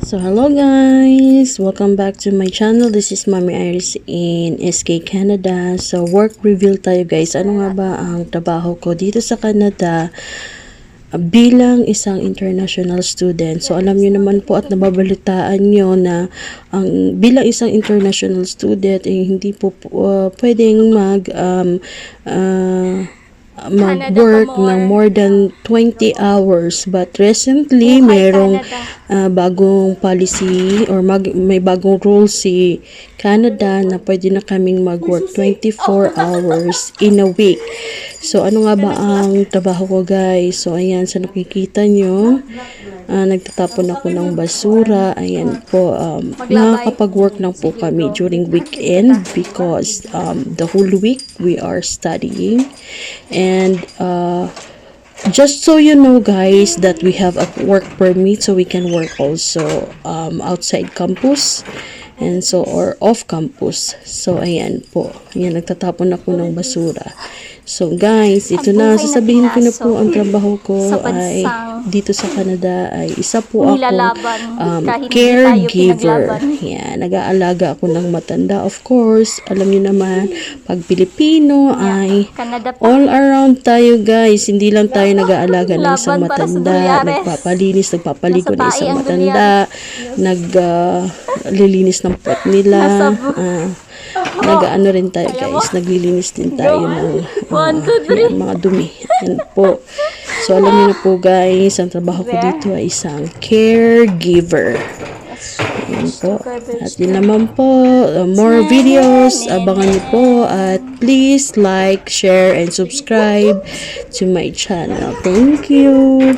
So hello guys, welcome back to my channel. This is Mommy Iris in SK Canada. So work review tayo guys. Ano nga ba ang trabaho ko dito sa Canada bilang isang international student? So alam niyo naman po at nababalitaan niyo na ang bilang isang international student hindi po pwedeng mag-work ng more than 20 hours, but recently merong bagong policy or may bagong rule si Canada na pwede na kaming mag-work 24 hours in a week. So ano nga ba ang trabaho ko guys? So ayan, sa nakikita nyo, nagtatapon ako ng basura. Ayan po, nakakapag-work lang po kami during weekend because the whole week we are studying. And just so you know guys that we have a work permit, so we can work also outside campus and so or off campus. So ayan po, ayan, nagtatapon ako ng basura. So guys, ito na, sasabihin ko na po ang trabaho ko ay dito sa Canada ay isa po akong caregiver. Yan, nag-aalaga ako ng matanda. Of course, alam niyo naman, pag Pilipino ay all around tayo guys. Hindi lang tayo nag-aalaga ng isang matanda, nagpapalinis, nagpapaligo ng isang matanda, naglilinis ng pot nila. Nag-ano rin tayo guys, naglilinis din tayo ng mga dumi. Yan po. So alam niyo na po guys, ang trabaho ko dito ay isang caregiver. Yan po. At yun naman po, more videos, abangan niyo po at please like, share, and subscribe to my channel. Thank you!